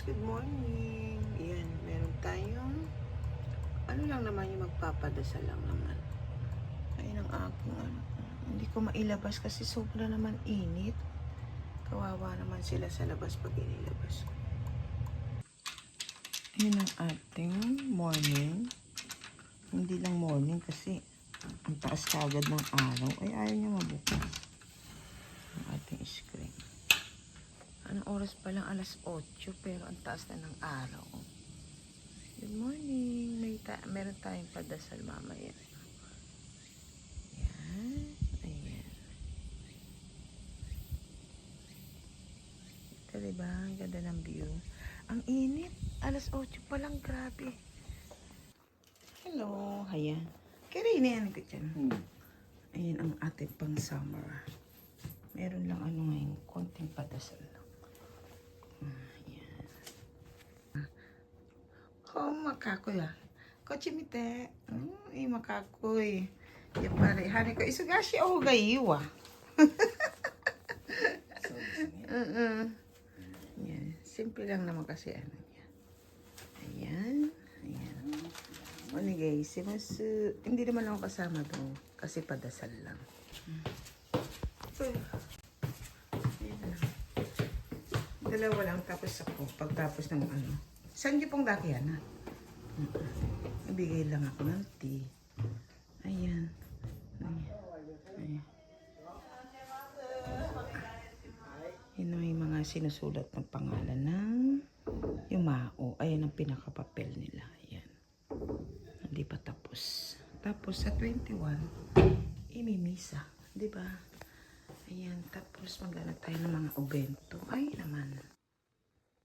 Good morning. Ayan, meron tayong ano lang naman yung magpapadasal lang naman. Ayun ang aking hindi ko mailabas kasi sobra naman init. Kawawa naman sila sa labas pag inilabas ko. Ayun ang ating morning. Hindi lang morning kasi ang taas kagad ng araw ay ayaw niya mabukas ang ating screen. Anong oras pa lang? Alas 8 pero ang taas na ng araw. Good morning. Meron tayong padasal mamaya. Ayan. Ayan. Ito diba? Ang ganda ng view. Ang init. Alas 8 pa lang. Grabe. Hello. Ayan. Karina yan ko dyan. Ayan ang ating pang summer. Meron lang ano ngayon. Konting padasal lang. Ayan. Oh, makakoy ah. Kochimite. Makakoy. Yung pare, hari ko, isugashi o gayiwa. Yan. Simple lang naman kasi ano yan. Ayan. Ayan. Onigay, simasu. Hindi naman ako kasama doon. Kasi padasal lang. Dalawa lang tapos ako. Pagtapos ng ano. Saan niyo pong dati yan ha? Ibigay lang ako ng tea. Ayan. Ayan. Yun may mga sinusulat ng pangalan ng Yumao. Ayan ang pinakapapel nila. Ayan. Hindi pa tapos. Tapos sa 21, imimisa. Diba? Ayan. Tapos maghanap tayo ng mga obento. Ay naman.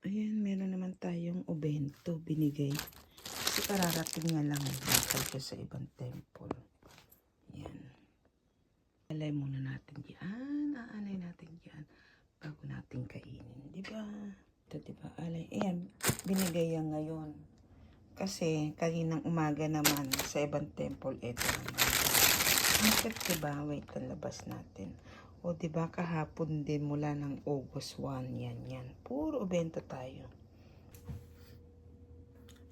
Ayan. Meron naman tayong obento binigay. Kasi kararating nga lang. Nakal ko sa ibang temple. Ayan. Alay muna natin yan. Aanay natin yan. Bago natin kainin. Diba? Ito diba? Alay. Ayan. Binigay yan ngayon. Kasi kaninang umaga naman sa ibang temple. Ito naman. Bakit diba? Wait, labas natin. O diba kahapon din mula ng August 1. Yan. Puro benta tayo.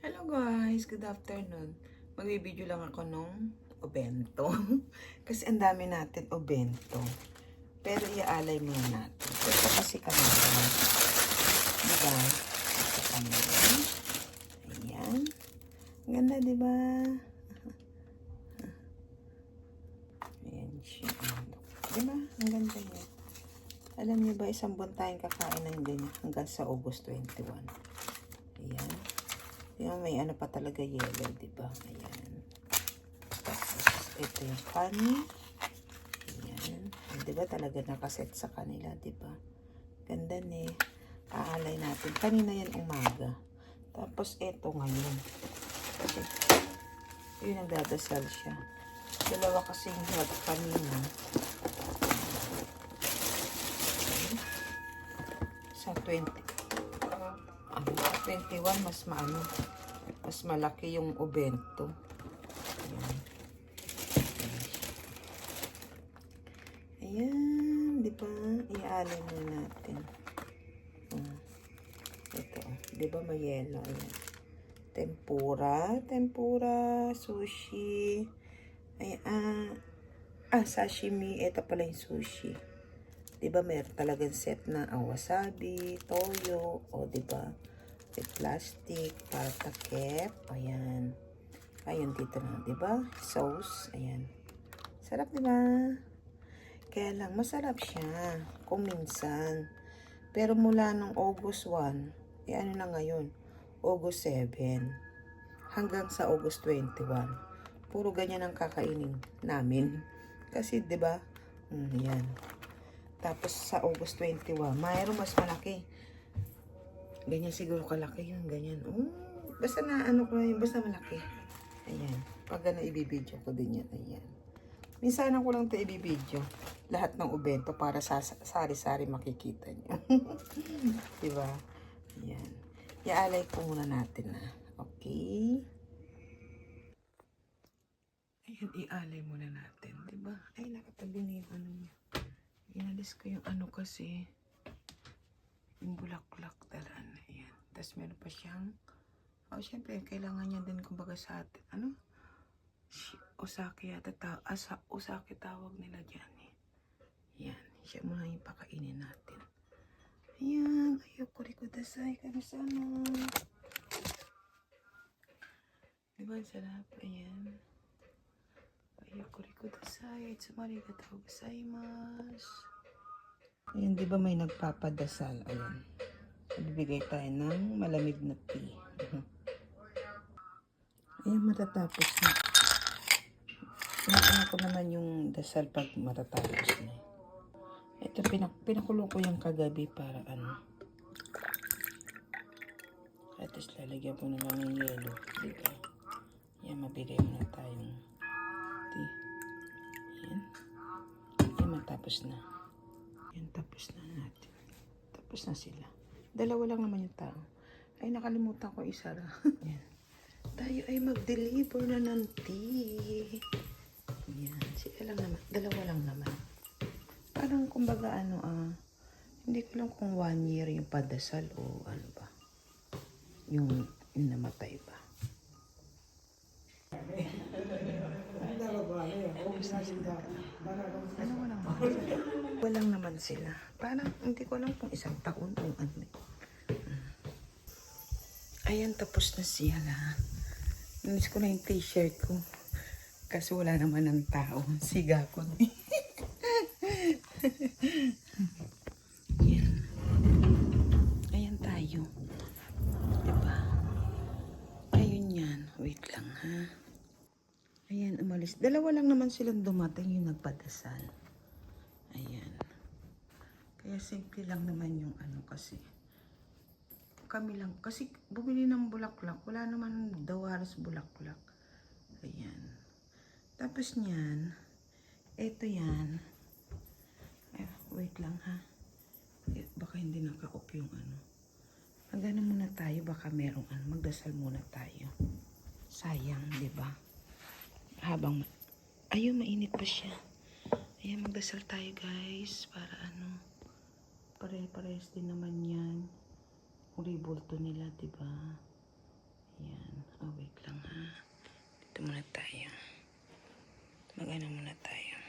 Hello guys. Good afternoon. Magbibideo lang ako nung obento. Kasi ang dami natin obento. Pero iaalay muna natin. Ito kasi kami. Diba? Ito kami. Ayan. Ganda diba? Ayan siya. Diba? Ang ganda niya. Alam niyo ba, isang buwan tayong kakain ng ganyan hanggang sa August 21. Ayan. Diba, may ano pa talaga yellow, diba? Ayan. Tapos, ito yung honey. Ayan. Diba talaga nakaset sa kanila, diba? Ganda ni. Aalay natin. Kanina yan umaga. Tapos, ito ngayon. Kasi, yun nagdadasal siya. Dalawa kasi yung hirap kanina. Sa 20. Sa 21, mas maano. Mas malaki yung obento. Ayan. Ayan, di ba? Iaalay na natin. Ito, di ba may yellow? Ayan. Tempura, sushi. Ayan, sashimi. Ito pala yung sushi. Di ba meron talagang set na wasabi, toyo, o di ba? With plastic, para takip. Ayan. Ayun dito na, di ba? Sauce. Ayan. Sarap, di ba? Kaya lang, masarap siya kung minsan. Pero mula nung August 1, ano na ngayon? August 7 hanggang sa August 21. Puro ganyan ang kakainin namin. Kasi, di ba? Yan. Tapos sa August 21, mayroon mas malaki. Ganyan siguro kalaki yun. Ganyan. Basta na ano ko yun. Basta malaki. Ayan. Pag ano, ibibidyo ko din yan. Ayan. Minsan ko lang ito ibibidyo. Lahat ng ubento para sa sari-sari makikita nyo. Diba? Ayan. Iaalay ko muna natin na. Okay. Ayan, ialay muna natin. Diba? Ay, nakatabi na yung ano niya. Inalis ko yung ano kasi. Yung bulaklak talan. Ayan. Tapos meron pa siyang, syempre, kailangan niya din kumbaga sa atin, Osaki yata, Osaki tawag nila dyan eh. Yan, siya muna yung pakainin natin. Ayan, ayoko rin kudasay kami sana. Diba, sarap, ayan. Ayoko rin kudasay, tsumarigatou gozaimasu. Ayan, diba may nagpapadasal, ayan. Bibigay tayo ng malamig na tea. Ayan, matatapos na. Inaano ko naman yung dasal pag matatapos na. Ito, pinakulo ko yung kagabi para at least lalagyan po na lang ng yelo. Diba? Yan, mabigay mo na tayong tea. Yan. Yan, matapos na. Yan, tapos na natin. Tapos na sila. Dalawa lang naman yung tao. Ay, nakalimutan ko isara. Yan. Tayo ay mag-deliver na ng tea. Yan, sila lang naman. Dalawa lang naman. Parang kumbaga hindi ko lang kung 1 year yung padasal o ano ba. Yung namatay ba. Walang naman sila. Parang hindi ko alam kung 1 taon o ano. Ayan, tapos na siya na. Miss ko na yung t-shirt ko. Kasi wala naman ng tao. Siga ko na. Ayan. Ayan tayo. Diba? Ayun yan. Wait lang ha. Ayan, umalis. Dalawa lang naman silang dumating yung nagpadasal. Ayan. Kaya simple lang naman yung kasi. Kami lang. Kasi bumili ng bulaklak. Wala naman daw halos bulaklak. Ayan. Tapos niyan, eto yan. Ay, wait lang ha. Baka hindi naka-off yung Magano muna tayo, baka merong magdasal muna tayo. Sayang, di ba? Habang, ayun, mainit pa siya. Ayan, magdasal tayo guys. Para pare-pares din naman yan. Ulibulto nila, di ba? Ayan, wait lang ha. Dito muna tayo. Magano muna tayo.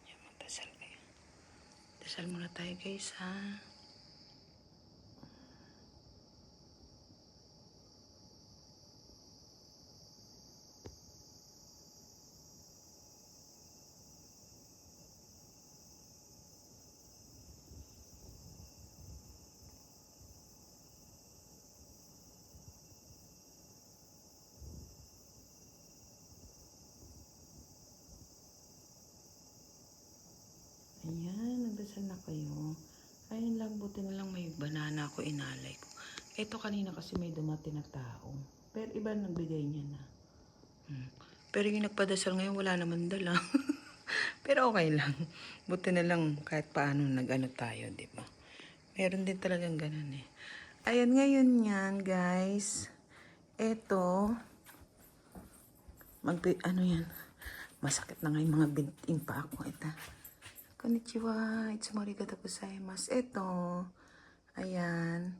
Yan, magdasal kayo. Dasal muna tayo guys ha. Ayan, nagdasal na kayo. Ayun lang, buti na lang may banana ako inalay ko. Ito kanina kasi may dumating na tao. Pero iba nagbigay niya na. Pero yung nagpadasal ngayon wala naman dala. Pero okay lang. Buti na lang kahit paano tayo, di ba? Meron din talagang ganun eh. Ayan, ngayon yan, guys. Ito, yan. Masakit na nga yung mga binting pa ako. Ito. Konnichiwa, itsumarigata gozaimasu. Ito, ayan,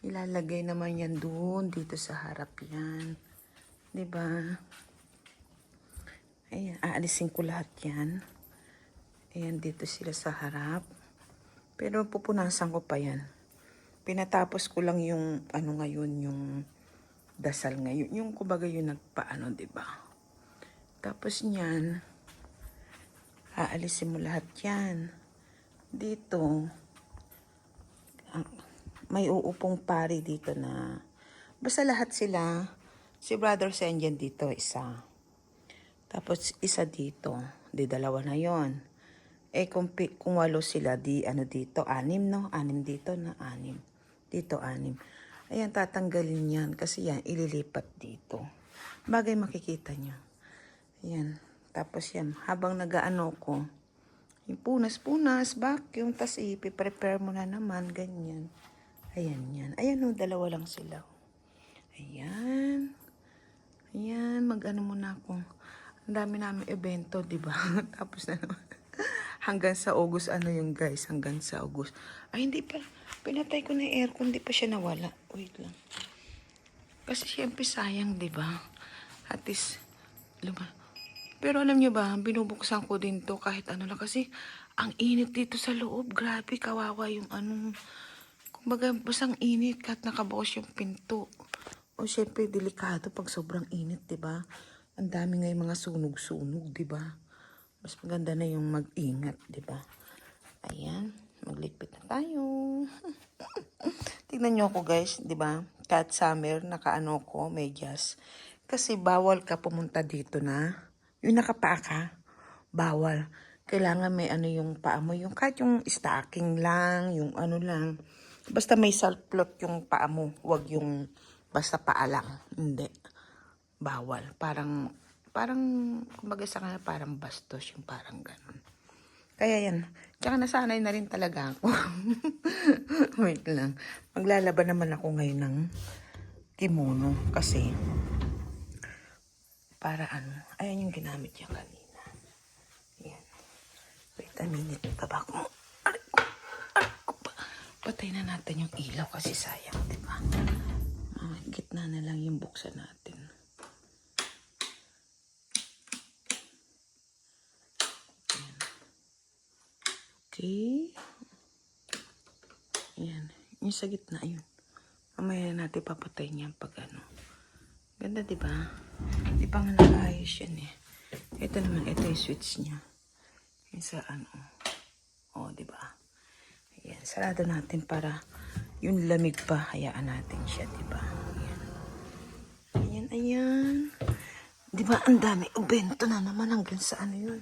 ilalagay naman yan doon, dito sa harap yan. Diba? Ayan, aalisin ko lahat yan. Ayan, dito sila sa harap. Pero pupunasan ko pa yan. Pinatapos ko lang yung, ngayon, yung dasal ngayon. Yung kumbaga yung diba? Tapos niyan, aalisin mo lahat yan. Dito, may uupong pari dito na, basta lahat sila, si Brother Senjan dito, isa. Tapos, isa dito. Di dalawa na yon. Kung 8 sila, di dito, 6, no? 6 dito na 6. Dito, 6. Ayan, tatanggalin yan. Kasi yan, ililipat dito. Bagay makikita nyo. Ayan. Tapos yan, habang ko, yung punas-punas, vacuum, tas ipiprepare mo na naman, ganyan. Ayan, yan. Ayan o, dalawa lang sila. Ayan. Ayan, mag-ano muna ako. Ang dami namin evento, di ba? Tapos na naman. Hanggang sa August, ano yung guys? Hanggang sa August. Ay, hindi pa. Pinatay ko na yung aircon, hindi pa siya nawala. Wait lang. Kasi syempre sayang, di ba? At least, pero alam niyo ba, binubuksan ko din to kahit ano lang. Kasi, ang init dito sa loob. Grabe, kawawa yung ano. Kumbaga, basang init kahit nakabukas yung pinto. O syempre, delikado pag sobrang init, di ba? Ang dami ngayon mga sunog-sunog, di ba? Mas maganda na yung mag-ingat, di ba? Ayan, magligpit na tayo. Tignan nyo ako guys, di ba? Kahit summer, nakaano ko, medyas. Kasi bawal ka pumunta dito na. Yung nakapaa ka, bawal. Kailangan may ano yung paa mo. Yung kahit yung stocking lang, yung ano lang. Basta may salplot yung paa mo. Huwag yung basta paa lang. Hindi. Bawal. Parang, kumbaga sa kanya, parang bastos. Yung parang ganun. Kaya yan. Tsaka nasanay na rin talaga ako. Wait lang. Maglalaban naman ako ngayon ng kimono. Kasi, para ano. Ayan yung ginamit niya kanina. Ayan. Wait a minute. Baba ko. Aray ko pa. Patay na natin yung ilaw kasi sayang, di ba? Gitna na lang yung buksan natin. Ayan. Okay. Ayan. Yung sa gitna, yun. Mamaya natin papatay niya pag ano. Ganda, di ba? Di pa nga nakaayos yan eh. Ito naman, ito yung switch niya. Yung sa ano. O, di ba? Ayan. Sarado natin para yung lamig pa, hayaan natin siya, di ba? Ayan. Ayan, ayan. Di ba, ang dami. Ubento na naman hanggang sa ano yun.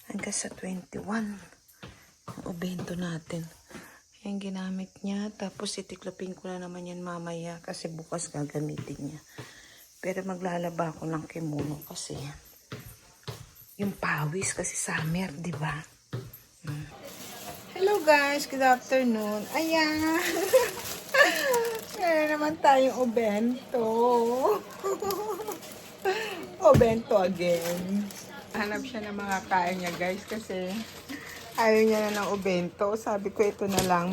Hanggang sa 21. Ang ubento natin. Ayan, ginamit niya. Tapos, itiklopin ko na naman yan mamaya kasi bukas gagamitin niya. Pero maglalaba ako ng kimono kasi yung pawis kasi summer, di ba? Hello guys, good afternoon. Ayan. Meron naman tayong obento. Obento again. Hanap siya ng mga kain niya guys kasi ayaw niya na ng obento. Sabi ko ito na lang,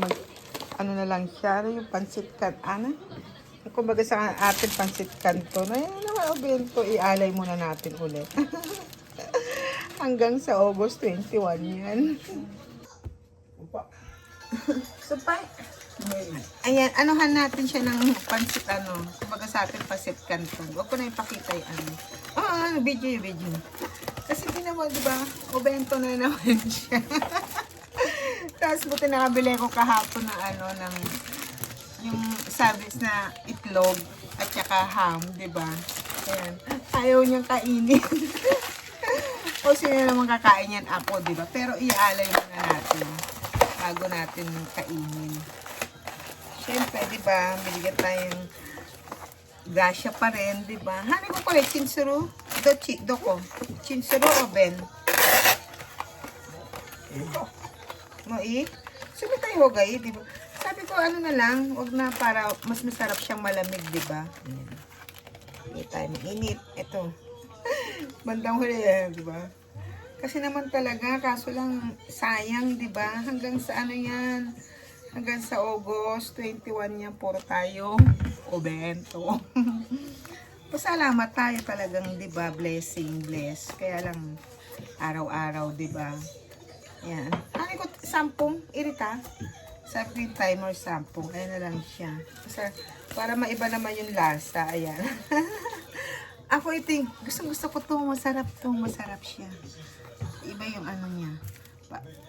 ano na lang siya, yung pansit ano? Kumbaga sa ating pansit canton. Ayan naman obento, ialay muna natin ulit. Hanggang sa August 21 yan. Supay. Ayan, anuhan natin siya ng pansit ano. Kumbaga sa atin pansit canton. Huwag ko na ipakita yung ano. Video. Kasi di naman, di ba? Obento na naman siya. Tapos buti nakabili ko kahapon ng ano, ng yung service na itlog at saka ham, di ba? Ayan. Ayaw niyang kainin. O sino naman kakain yan? Ako, di ba? Pero iaalay muna natin bago natin kainin. Siyempre, di ba? Binigyan tayong grasya pa rin, di ba? Hani ko pala, chinsuru. Doko. Chinsuru o ben? Moi? Sabi tayo hugay, di ba? Sabi ko, ano na lang, wag na para mas masarap siyang malamig, di ba? Hindi tayo mainit. Ito. Bandang huli yan, di ba? Kasi naman talaga, kaso lang sayang, di ba? Hanggang sa ano yan? Hanggang sa August 21 yan, puro tayo obento. Pasalamat tayo talagang, di ba? Blessing, bless. Kaya lang, araw-araw, di ba? Yan. Ano ko, 10, irita? Sabi ko yung timer 10. Ayan na lang siya. Kasi, para maiba naman yung lasa. Ayan. Ako ito yung, gusto ko ito. Masarap siya. Iba yung ano niya.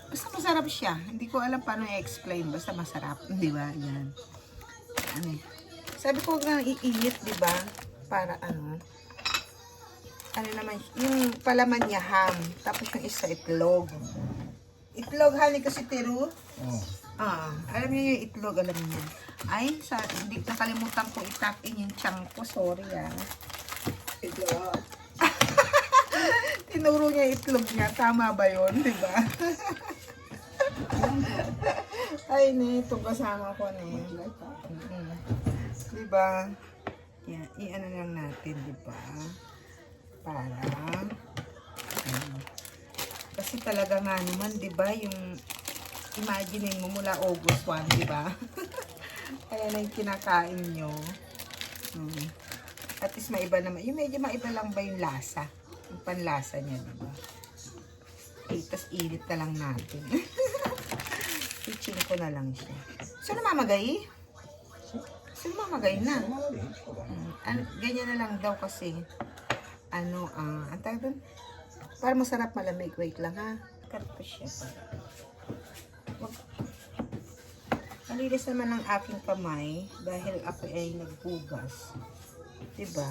Basta masarap siya. Hindi ko alam paano i-explain. Basta masarap. Di ba? Yan. Ano eh. Sabi ko nga iinit, di ba? Para ano. Ano naman. Yung palaman niya ham. Tapos yung isa itlog. Itlog, hali kasi tiro. Alam niyo yung itlog, alam niyo. Ay, hindi nakalimutan ko i-tap in yung chunk ko. Sorry Itlog. Tinuro niya itlog niya. Tama ba yun? Diba? Ay, ne, itong kasama ko, ne. Diba? Yan, i-ano lang natin, diba? Para, kasi talaga nga naman, diba, yung, imagine mo mula August 1, diba? Kaya na yung kinakain nyo. At least maiba naman. Yung medyo maiba lang ba yung lasa? Yung panlasa niya, diba? Okay, tas init na lang natin. Pitching ko na lang siya. So, namamagay? So, namamagay na. Ganyan na lang daw kasi. Ang tawag doon? Para masarap malamig. Wait lang ha. Cut ko siya para. Malinis naman ang aking kamay dahil ako ay naghugas. Diba?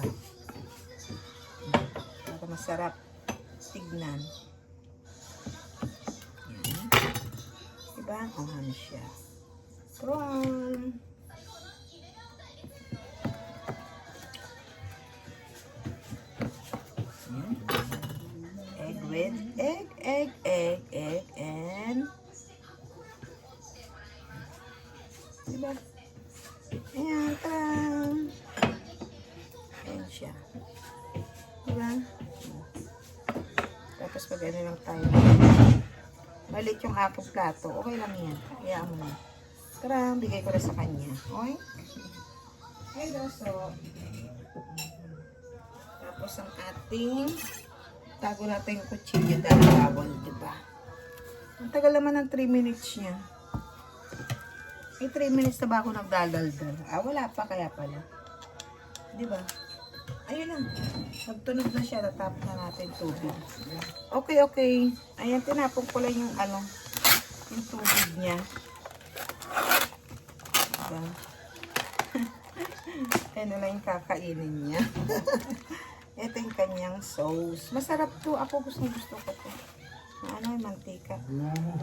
Para masarap tignan. Yan. Diba? Ano siya. Prawn. Yan. Egg with egg, and diba? Ayan, tarang. Ayan siya. Diba? Tapos pag ano lang tayo. Malit yung aking plato. Okay lang yan. Hayaan mo na. Tarang, bigay ko na sa kanya. Okay? Hey, so. Tapos ang ating tago natin yung kutsilyo dahil bawal, diba? Ang tagal naman ng 3 minutes niya. May 3 minutes na ba ako nagdadaldal? Wala pa kaya pala. Diba? Ayun na. Nagtunog na siya. Natapos na natin tubig. Okay. Ayan, tinapon ko lang yung yung tubig niya. Diba? Ayan na lang yung kakainin niya. Ito yung kanyang sauce. Masarap to. Ako gusto ko to. Yung mantika.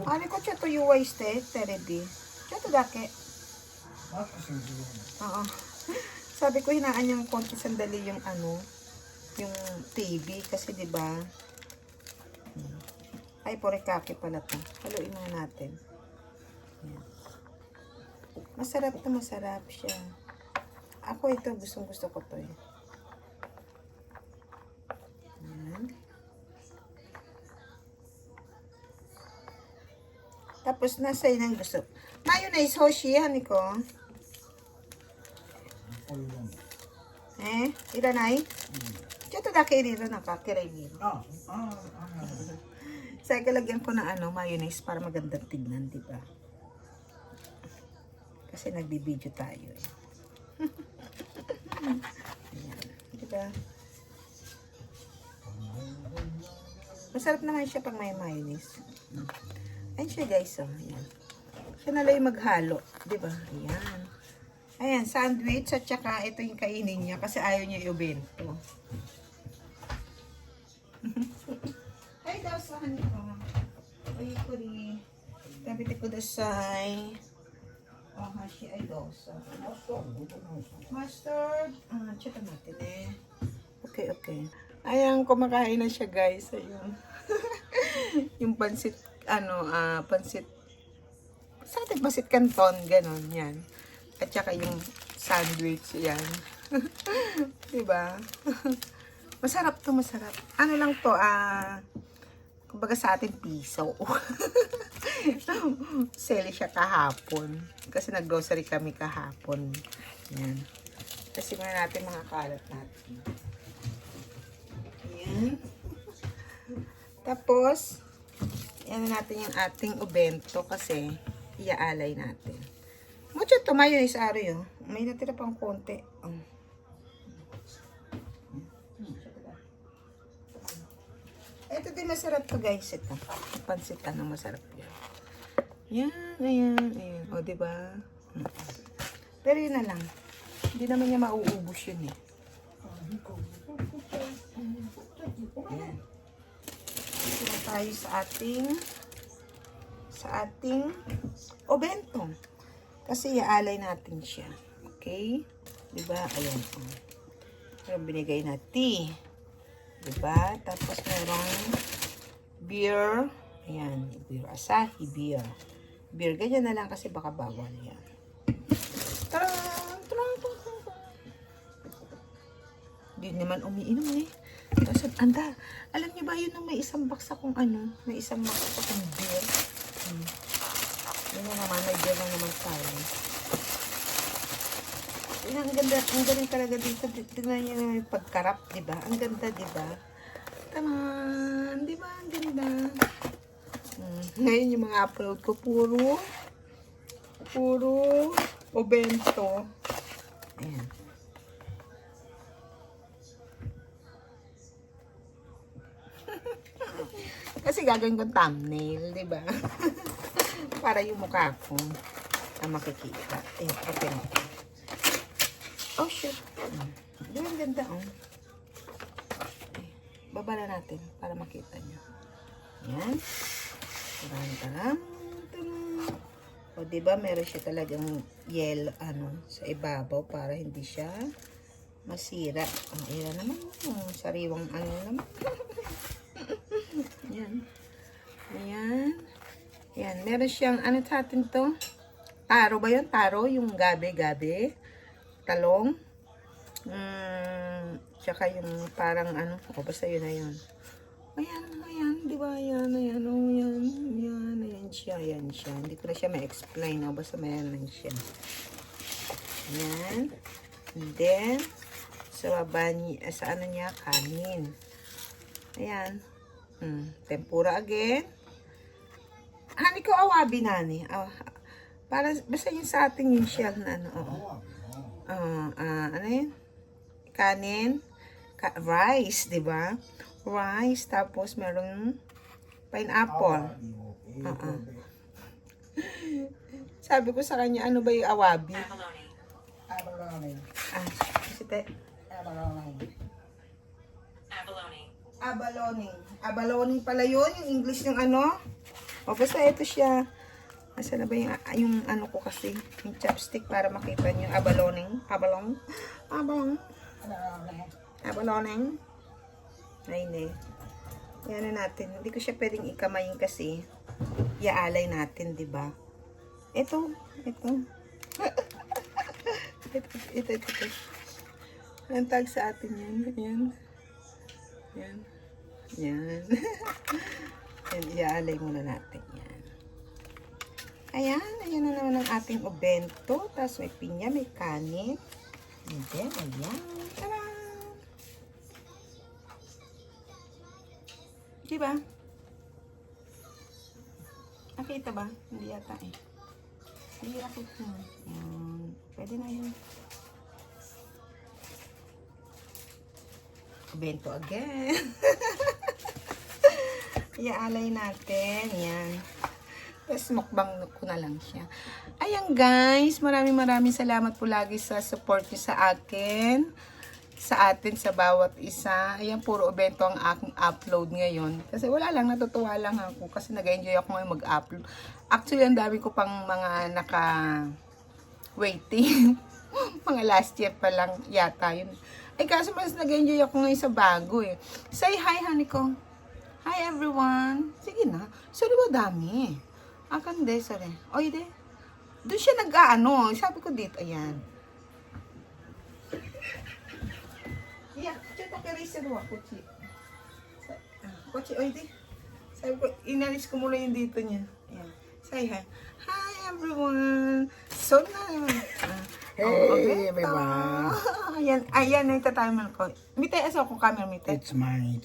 Ano ko siya to yung wasted? Terebi. Ito dake. Oo. Sabi ko hinaan niyang konti sandali yung yung TV kasi 'di ba? Ay porikake pala 'to. Haluin muna natin. Yan. Masarap siya. Ako ito gusto ko 'to eh. Yan. Tapos nasa inang gusto. Mayonnaise, Hoshi, hani ko. Iranay? Chito dake iriro na kakiray niro. Sa kalagyan ko na mayonnaise para magandang tignan, di ba? Kasi nagbibideo tayo eh. Ayan, di ba? Masarap naman siya pag may mayonnaise. Ayan siya guys, ayan. Siya na lang maghalo, di ba? Ayan. Ayan, sandwich at saka ito yung kainin niya kasi ayaw niya i-ubento. Ay, daw sa ko. Oy, kuri. Tapos ko dasay. Hashi ay dosa. Mustard. Chita natin eh. Okay. Ayan, kumakain na siya guys. Ayun. Yung pansit, pansit. Sa ating pansit canton, ganon, yan. At saka yung sandwich, yan. Diba? Masarap to, masarap. Ano lang to, kumbaga sa ating piso. Seli siya kahapon. Kasi nag-grocery kami kahapon. Yan. Kasi muna natin mga kalat natin. Yan. Tapos, yan natin yung ating ubento kasi iaalay natin. Mucho to mayonnaise ari oh. May natira pang konti. Ito din masarap to guys. Ito. Pansitan na masarap yan. Ayan. O, diba? Pero yun na lang. Hindi naman niya mauubos yun eh. Ayan. Ito tayo sa ating obento. Kasi iaalay natin siya. Okay? Diba? Ayan. Pero binigay na tea. Diba? Tapos merong beer. Ayan. Beer. Asahi beer. beer. Ganyan na lang kasi baka bawal yan. Tarang! Tarang! Hindi naman umiinom eh. Tapos, anda, alam niyo ba yun nung may isang box akong ano, may isang box akong beer? Yun na naman, may beer na naman tayo. Yan, ang ganda, ang galing talaga dito. Tignan niyo naman yung pagkarap, di ba? Ang ganda, di ba? Taman, di ba? Ang ganda. Ngayon yung mga upload ko, puro obento. Ayan. Kasi gagawin kong thumbnail, di ba? Para yung mukha ko na makikita. Ayan, open mo. Oh, shit. Di ba ang ganda, oh? Baba na natin para makita nyo. Ayan. Taram. O, diba, meron siya talagang yellow, sa ibabaw para hindi siya masira. Ang ira naman, sariwang naman. Ayan. Ayan. Ayan, meron siyang, sa atin to? Taro ba yun? Taro, yung gabi. Talong. Tsaka yung parang, basta yun na yun. Ayan, di ba? Ayan siya. Hindi ko na siya ma-explain, basta mayroon lang siya. Ayan. And then, sa baba niya, sa niya, kanin. Ayan. Tempura again. Hani ko awabi nani. Para, basta yung sa atin yung shell na ano yun? Kanin. Rice, di ba? Rice, tapos meron pineapple. Sabi ko sa kanya, ano ba yung awabi? Abalone. Abalone pala yun, yung English ng O, basta ito siya. Asa na ba yung ko kasi, yung chopstick para makita nyo. Abalone. Ayun eh. Yan na natin. Hindi ko siya pwedeng ikamayin kasi iaalay natin, di ba? Ito. ito. Ang tag sa atin yan. Yan. Yan, iaalay muna natin yan. Ayan na naman ang ating obento. Tapos may pinya, may kanin. And then, ayan. Tara! Diba? Nakita ba? Hindi yata eh. Hindi nakita. Ayan. Pwede na yun. Bento again. Iaalay natin. Yan. Tapos mukbang ko na lang siya. Ayan guys. Maraming salamat po lagi sa support niyo sa akin. Sa atin, sa bawat isa. Ayan, puro bento ang aking upload ngayon. Kasi wala lang, natutuwa lang ako. Kasi nag-enjoy ako ngayon mag-upload. Actually, ang dami ko pang mga naka-waiting. Mga last year pa lang yata yun. Ay, kaso mas nag-enjoy ako ngayon sa bago eh. Say hi, honey ko. Hi, everyone. Sige na. Sorry ba dami? Akande, sorry. Oy, de. Doon siya nag-aano. Sabi ko dito, ayan. Yeah, check ko kay Racer wa, kuchi. Kuchi, oy, de. Sabi ko, inalis ko muna yung dito niya. Ayan. Say hi. Hi, everyone. So na. Hey, everyone. Ayan, nagtataman ko. Mitay, aso ko camera, mitay. It's mine.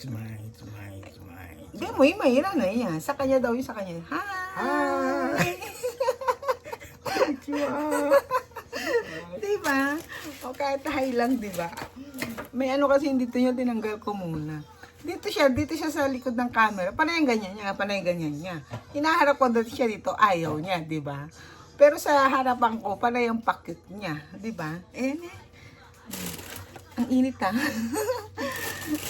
Hindi mo, mahira na yan. Sa kanya daw yung sa kanya. Hi! Diba? O kahit hi lang, diba? May kasi dito niya, tinanggal ko muna. Dito siya sa likod ng camera. Panay ganyan niya. Hinaharap ko dito siya dito, ayaw niya, diba? Pero sa harapan ko, panay ang pakit niya, diba? Ang init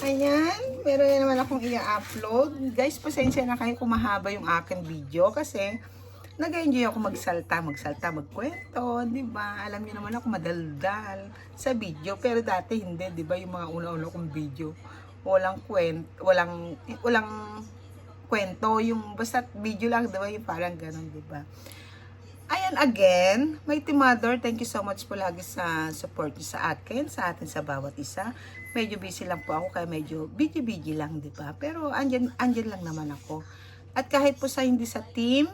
Ayan, meron na naman akong i-upload. Guys, pasensya na kayo kung mahaba yung aking video kasi nag-enjoy ako magsalta, magkwento, di ba? Alam niyo naman ako madaldal sa video, pero dati hindi, di ba? Yung mga una-una kong video, walang kwento, yung basta video lang, di ba? Yung parang ganun, di ba? Ayan again, Mighty Mother, thank you so much po lagi sa support niyo sa akin, sa atin sa bawat isa. Medyo busy lang po ako, kaya medyo busy lang, di ba? Pero andyan lang naman ako. At kahit po sa hindi sa team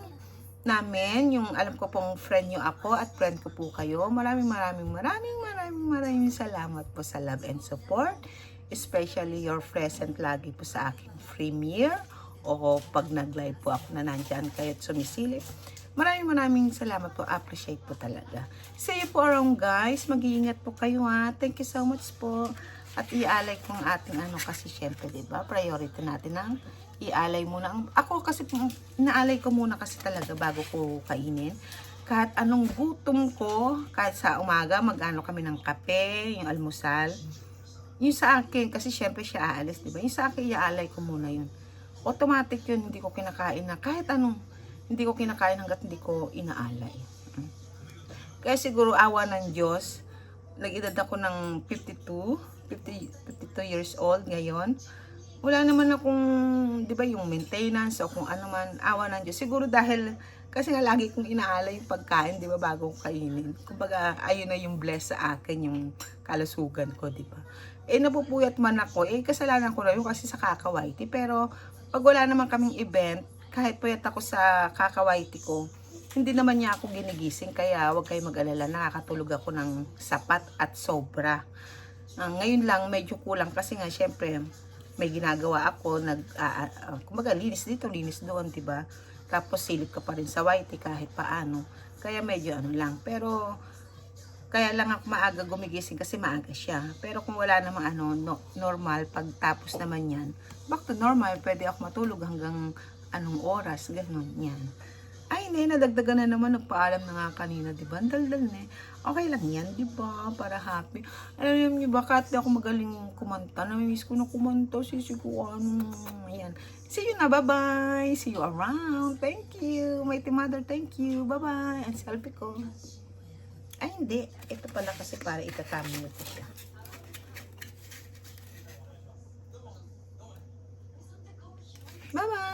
namin, yung alam ko pong friend nyo ako at friend ko po kayo, maraming salamat po sa love and support. Especially your present lagi po sa aking premiere o pag nag-live po ako na nandyan kayo at sumisilip. Maraming salamat po. Appreciate po talaga. See you po around guys. Mag-iingat po kayo ha. Thank you so much po. At ialay ko ang ating kasi syempre diba, priority natin ang ialay muna. Ako kasi inaalay ko muna kasi talaga bago ko kainin. Kahit anong gutom ko, kahit sa umaga mag-ano kami ng kape, yung almusal. Yung sa akin, kasi syempre siya aalis, diba? Yung sa akin, iaalay ko muna yun. Automatic yun, hindi ko kinakain na kahit anong hindi ko kinakain hanggat hindi ko inaalay. Kaya siguro awa ng Diyos, nag-edad ako ng 52 years old ngayon. Wala naman akong, di ba, yung maintenance o kung ano man, awa ng Diyos. Siguro dahil, kasi nga lagi kong inaalay yung pagkain, di ba, bago ko kainin. Kumbaga, ayun na yung bless sa akin, yung kalusugan ko, di ba. Napupuyat man ako, kasalanan ko na yun kasi sa kakawaiti. Pero, pag wala naman kaming event, kahit puyat ako sa kakawaiti ko, hindi naman niya ako ginigising, kaya huwag kayo mag-alala, nakakatulog ako ng sapat at sobra. Ngayon lang, medyo kulang kasi nga, syempre, may ginagawa ako, kumbaga, linis dito, linis doon, diba? Tapos, silip ka pa rin sa whitey kahit paano. Kaya medyo lang. Pero, kaya lang ako maaga gumigising kasi maaga siya. Pero kung wala namang normal, pagtapos naman yan, back to normal, pwede ako matulog hanggang anong oras, gano'n, yan. Ay, nadagdagan na naman, nagpaalam na nga kanina, diba? Ang daldal na okay lang yan, diba? Para happy. Alam niyo ba, kahit di ako magaling kumanta, namimiss ko na kumanta, sisi ko, yan. See you na, bye-bye. See you around. Thank you. Mighty Mother, thank you. Bye-bye. Ang selfie ko. Ay, hindi. Ito pala kasi para itatami nito siya. Bye-bye!